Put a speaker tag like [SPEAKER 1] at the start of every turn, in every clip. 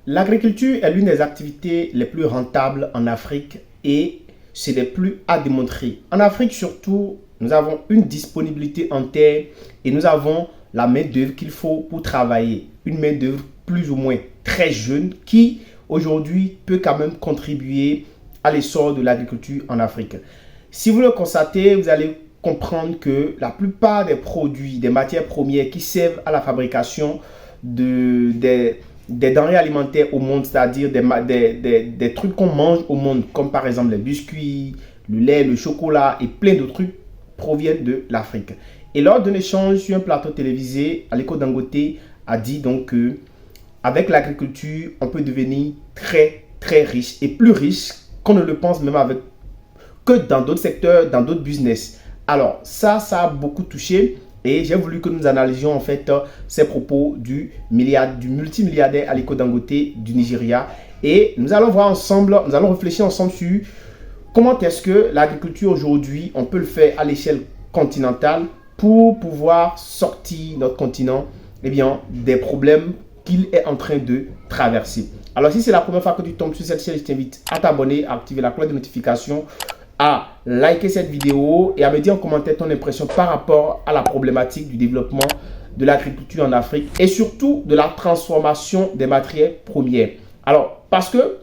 [SPEAKER 1] L'agriculture est l'une des activités les plus rentables en Afrique et c'est les plus à démontrer. En Afrique surtout, nous avons une disponibilité en terre et nous avons la main-d'œuvre qu'il faut pour travailler. Une main-d'œuvre plus ou moins très jeune qui aujourd'hui peut quand même contribuer à l'essor de l'agriculture en Afrique. Si vous le constatez, vous allez comprendre que la plupart des produits, des matières premières qui servent à la fabrication des denrées alimentaires au monde, c'est-à-dire des trucs qu'on mange au monde, comme par exemple les biscuits, le lait, le chocolat et plein de trucs proviennent de l'Afrique. Et lors d'un échange sur un plateau télévisé, Aliko Dangote a dit donc que avec l'agriculture, on peut devenir très très riche et plus riche qu'on ne le pense même que dans d'autres secteurs, dans d'autres business. Alors ça a beaucoup touché. Et j'ai voulu que nous analysions en fait ces propos du multimilliardaire Aliko Dangote du Nigeria. Et nous allons voir ensemble, nous allons réfléchir ensemble sur comment est-ce que l'agriculture aujourd'hui, on peut le faire à l'échelle continentale pour pouvoir sortir notre continent des problèmes qu'il est en train de traverser. Alors si c'est la première fois que tu tombes sur cette chaîne, je t'invite à t'abonner, à activer la cloche de notification, à liker cette vidéo et à me dire en commentaire ton impression par rapport à la problématique du développement de l'agriculture en Afrique et surtout de la transformation des matières premières. Alors, parce que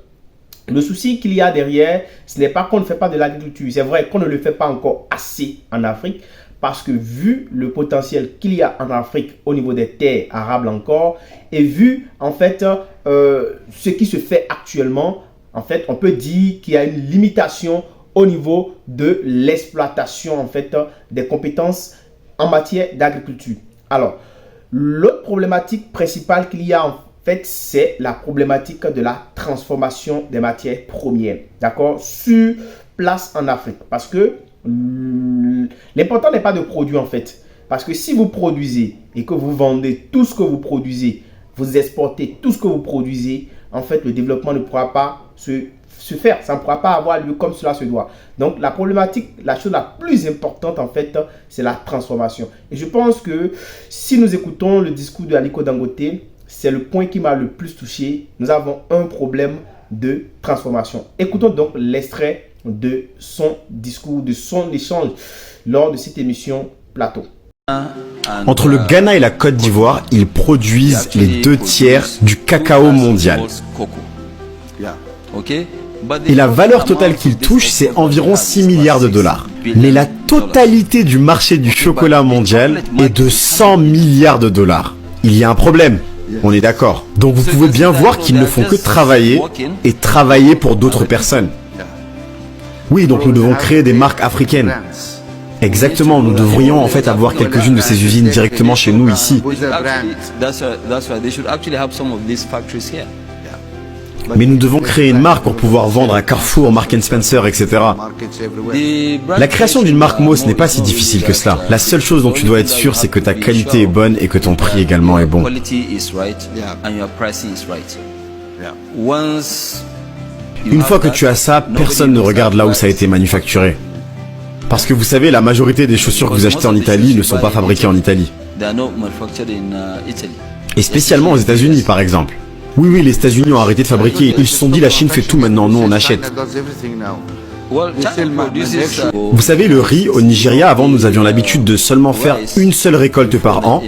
[SPEAKER 1] le souci qu'il y a derrière, ce n'est pas qu'on ne fait pas de l'agriculture. C'est vrai qu'on ne le fait pas encore assez en Afrique parce que vu le potentiel qu'il y a en Afrique au niveau des terres arables encore et vu en fait ce qui se fait actuellement, en fait, on peut dire qu'il y a une limitation au niveau de l'exploitation en fait des compétences en matière d'agriculture. Alors, l'autre problématique principale qu'il y a en fait, c'est la problématique de la transformation des matières premières, d'accord, sur place en Afrique. Parce que l'important n'est pas de produire en fait. Parce que si vous produisez et que vous vendez tout ce que vous produisez, vous exportez tout ce que vous produisez, en fait, le développement ne pourra pas se faire, ça ne pourra pas avoir lieu comme cela se doit. Donc la problématique, la chose la plus importante en fait, c'est la transformation. Et je pense que si nous écoutons le discours de Aliko Dangote, c'est le point qui m'a le plus touché. Nous avons un problème de transformation. Écoutons donc l'extrait de son discours, de son échange lors de cette émission Plateau.
[SPEAKER 2] Entre le Ghana et la Côte d'Ivoire, ils produisent les 2/3 du cacao mondial. Et la valeur totale qu'ils touchent, c'est environ 6 milliards de dollars. Mais la totalité du marché du chocolat mondial est de 100 milliards de dollars. Il y a un problème, on est d'accord. Donc vous pouvez bien voir qu'ils ne font que travailler et travailler pour d'autres personnes. Oui, donc nous devons créer des marques africaines. Exactement, nous devrions en fait avoir quelques-unes de ces usines directement chez nous ici. Mais nous devons créer une marque pour pouvoir vendre à Carrefour, Marks & Spencer, etc. La création d'une marque Moss n'est pas si difficile que cela. La seule chose dont tu dois être sûr, c'est que ta qualité est bonne et que ton prix également est bon. Une fois que tu as ça, personne ne regarde là où ça a été manufacturé. Parce que vous savez, la majorité des chaussures que vous achetez en Italie ne sont pas fabriquées en Italie. Et spécialement aux États-Unis, par exemple. Oui, les États-Unis ont arrêté de fabriquer. Ils se sont dit, la Chine fait tout maintenant, nous on achète. Vous savez, le riz au Nigeria, avant nous avions l'habitude de seulement faire une seule récolte par an.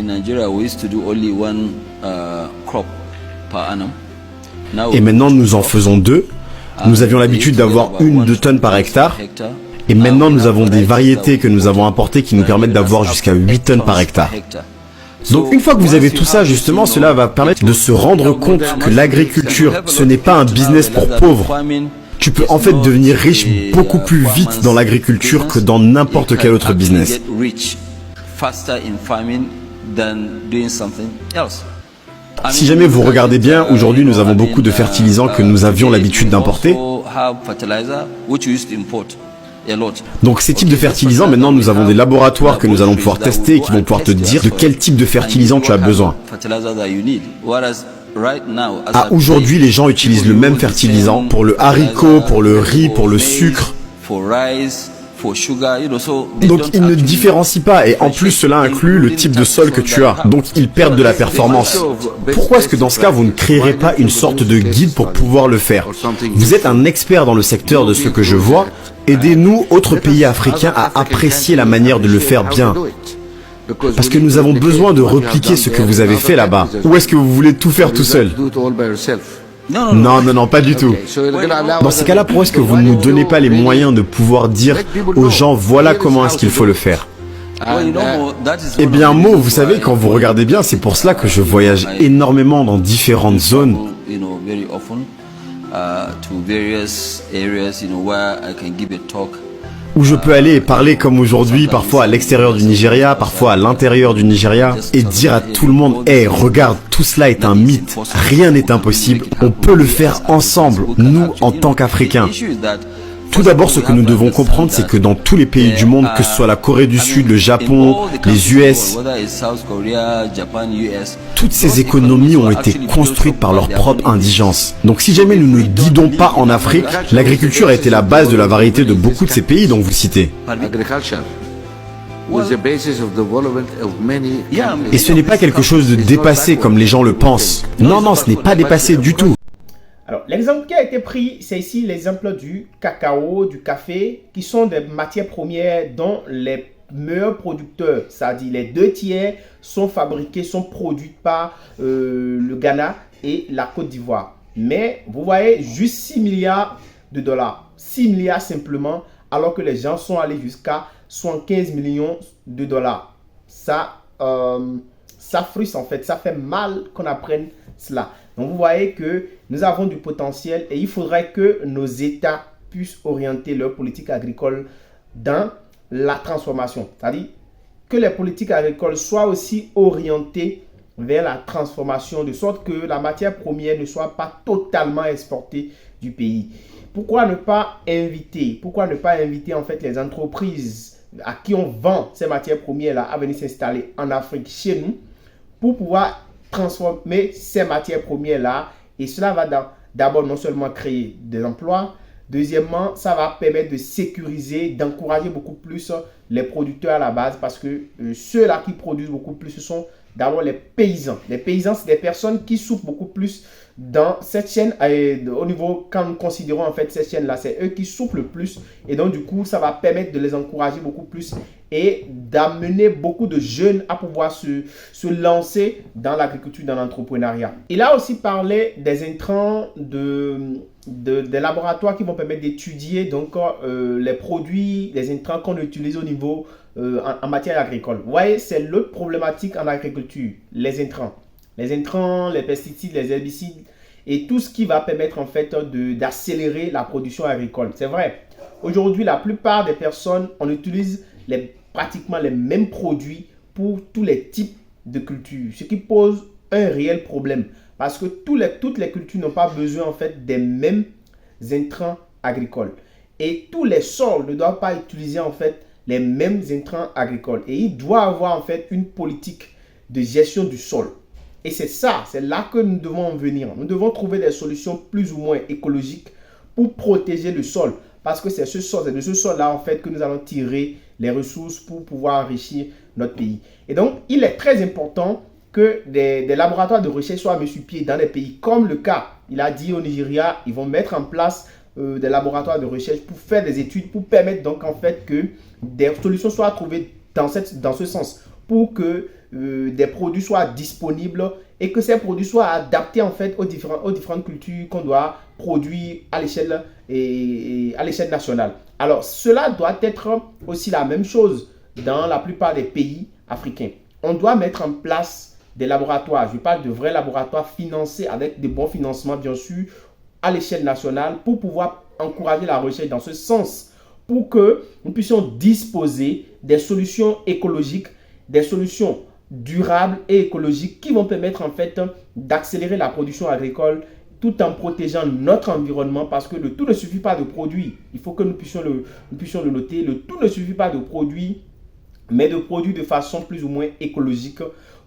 [SPEAKER 2] Et maintenant nous en faisons 2. Nous avions l'habitude d'avoir 1-2 tonnes par hectare. Et maintenant nous avons des variétés que nous avons importées qui nous permettent d'avoir jusqu'à 8 tonnes par hectare. Donc une fois que vous avez tout ça, justement, cela va permettre de se rendre compte que l'agriculture, ce n'est pas un business pour pauvres. Tu peux en fait devenir riche beaucoup plus vite dans l'agriculture que dans n'importe quel autre business. Si jamais vous regardez bien, aujourd'hui nous avons beaucoup de fertilisants que nous avions l'habitude d'importer. Donc ces types de fertilisants, maintenant nous avons des laboratoires que nous allons pouvoir tester et qui vont pouvoir te dire de quel type de fertilisant tu as besoin. Aujourd'hui, les gens utilisent le même fertilisant pour le haricot, pour le riz, pour le sucre. Donc ils ne différencient pas et en plus cela inclut le type de sol que tu as. Donc ils perdent de la performance. Pourquoi est-ce que dans ce cas vous ne créerez pas une sorte de guide pour pouvoir le faire? Vous êtes un expert dans le secteur de ce que je vois. Aidez-nous, autres pays africains, à apprécier la manière de le faire bien. Parce que nous avons besoin de repliquer ce que vous avez fait là-bas. Ou est-ce que vous voulez tout faire tout seul? Non, pas du tout. Dans ces cas-là, pourquoi est-ce que vous ne nous donnez pas les moyens de pouvoir dire aux gens, voilà comment est-ce qu'il faut le faire? Eh bien, Mo, vous savez, quand vous regardez bien, c'est pour cela que je voyage énormément dans différentes zones. Où je peux aller et parler comme aujourd'hui, parfois à l'extérieur du Nigeria, parfois à l'intérieur du Nigeria, et dire à tout le monde, hey, regarde, tout cela est un mythe, rien n'est impossible, on peut le faire ensemble, nous en tant qu'Africains. Tout d'abord, ce que nous devons comprendre, c'est que dans tous les pays du monde, que ce soit la Corée du Sud, le Japon, les US, toutes ces économies ont été construites par leur propre indigence. Donc si jamais nous ne guidons pas en Afrique, l'agriculture a été la base de la variété de beaucoup de ces pays dont vous citez. Et ce n'est pas quelque chose de dépassé comme les gens le pensent. Non, ce n'est pas dépassé du tout.
[SPEAKER 1] Alors, l'exemple qui a été pris, c'est ici l'exemple du cacao, du café, qui sont des matières premières dont les meilleurs producteurs, c'est-à-dire les 2/3, sont fabriqués, sont produits par le Ghana et la Côte d'Ivoire. Mais vous voyez, juste 6 milliards de dollars. 6 milliards simplement, alors que les gens sont allés jusqu'à 75 millions de dollars. Ça frustre en fait, ça fait mal qu'on apprenne cela. Donc vous voyez que nous avons du potentiel et il faudrait que nos États puissent orienter leur politique agricole dans la transformation. C'est-à-dire que les politiques agricoles soient aussi orientées vers la transformation de sorte que la matière première ne soit pas totalement exportée du pays. Pourquoi ne pas inviter en fait les entreprises à qui on vend ces matières premières là à venir s'installer en Afrique chez nous pour pouvoir transformer ces matières premières-là et cela va d'abord non seulement créer de l'emploi, deuxièmement, ça va permettre de sécuriser, d'encourager beaucoup plus les producteurs à la base parce que ceux-là qui produisent beaucoup plus, ce sont d'abord les paysans. Les paysans, c'est des personnes qui souffrent beaucoup plus dans cette chaîne, au niveau, quand nous considérons en fait cette chaîne-là, c'est eux qui souffrent le plus et donc du coup, ça va permettre de les encourager beaucoup plus et d'amener beaucoup de jeunes à pouvoir se lancer dans l'agriculture, dans l'entrepreneuriat. Il a aussi parlé des intrants des laboratoires qui vont permettre d'étudier donc les produits, les intrants qu'on utilise au niveau en matière agricole. Vous voyez, c'est l'autre problématique en agriculture, les intrants. Les intrants, les pesticides, les herbicides et tout ce qui va permettre en fait d'accélérer la production agricole. C'est vrai, aujourd'hui la plupart des personnes, on utilise pratiquement les mêmes produits pour tous les types de cultures, ce qui pose un réel problème parce que toutes les cultures n'ont pas besoin en fait des mêmes intrants agricoles et tous les sols ne doivent pas utiliser en fait les mêmes intrants agricoles et il doit avoir en fait une politique de gestion du sol. Et c'est là que nous devons en venir. Nous devons trouver des solutions plus ou moins écologiques pour protéger le sol. Parce que c'est de ce sol-là, en fait, que nous allons tirer les ressources pour pouvoir enrichir notre pays. Et donc, il est très important que des laboratoires de recherche soient mis sur pied dans des pays comme le cas. Il a dit au Nigeria, ils vont mettre en place des laboratoires de recherche pour faire des études, pour permettre donc en fait que des solutions soient trouvées dans ce sens. Pour que des produits soient disponibles et que ces produits soient adaptés en fait aux différentes cultures qu'on doit produire à l'échelle nationale. Alors cela doit être aussi la même chose dans la plupart des pays africains. On doit mettre en place des laboratoires, je parle de vrais laboratoires financés avec des bons financements bien sûr à l'échelle nationale pour pouvoir encourager la recherche dans ce sens, pour que nous puissions disposer des solutions écologiques, des solutions durables et écologiques qui vont permettre en fait d'accélérer la production agricole tout en protégeant notre environnement parce que le tout ne suffit pas de produire. Il faut que nous puissions le noter. Le tout ne suffit pas de produire, mais de produire de façon plus ou moins écologique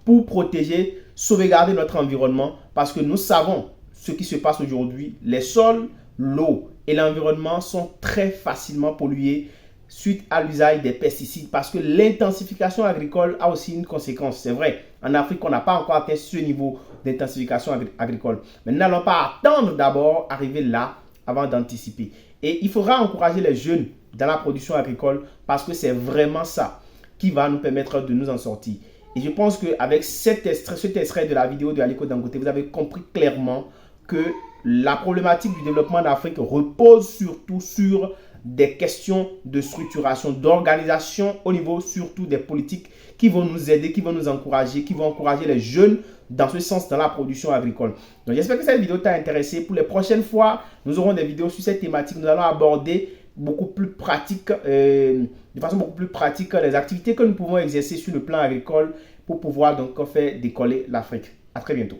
[SPEAKER 1] pour protéger, sauvegarder notre environnement parce que nous savons ce qui se passe aujourd'hui. Les sols, l'eau et l'environnement sont très facilement pollués suite à l'usage des pesticides, parce que l'intensification agricole a aussi une conséquence. C'est vrai, en Afrique, on n'a pas encore atteint ce niveau d'intensification agricole. Mais n'allons pas attendre d'abord arriver là avant d'anticiper. Et il faudra encourager les jeunes dans la production agricole parce que c'est vraiment ça qui va nous permettre de nous en sortir. Et je pense qu'avec cet extrait de la vidéo de Aliko Dangote, vous avez compris clairement que la problématique du développement d'Afrique repose surtout sur des questions de structuration, d'organisation au niveau surtout des politiques qui vont nous aider, qui vont nous encourager, qui vont encourager les jeunes dans ce sens, dans la production agricole. Donc j'espère que cette vidéo t'a intéressé. Pour les prochaines fois, nous aurons des vidéos sur cette thématique. Nous allons aborder beaucoup plus pratique, de façon beaucoup plus pratique, les activités que nous pouvons exercer sur le plan agricole pour pouvoir donc faire décoller l'Afrique. À très bientôt.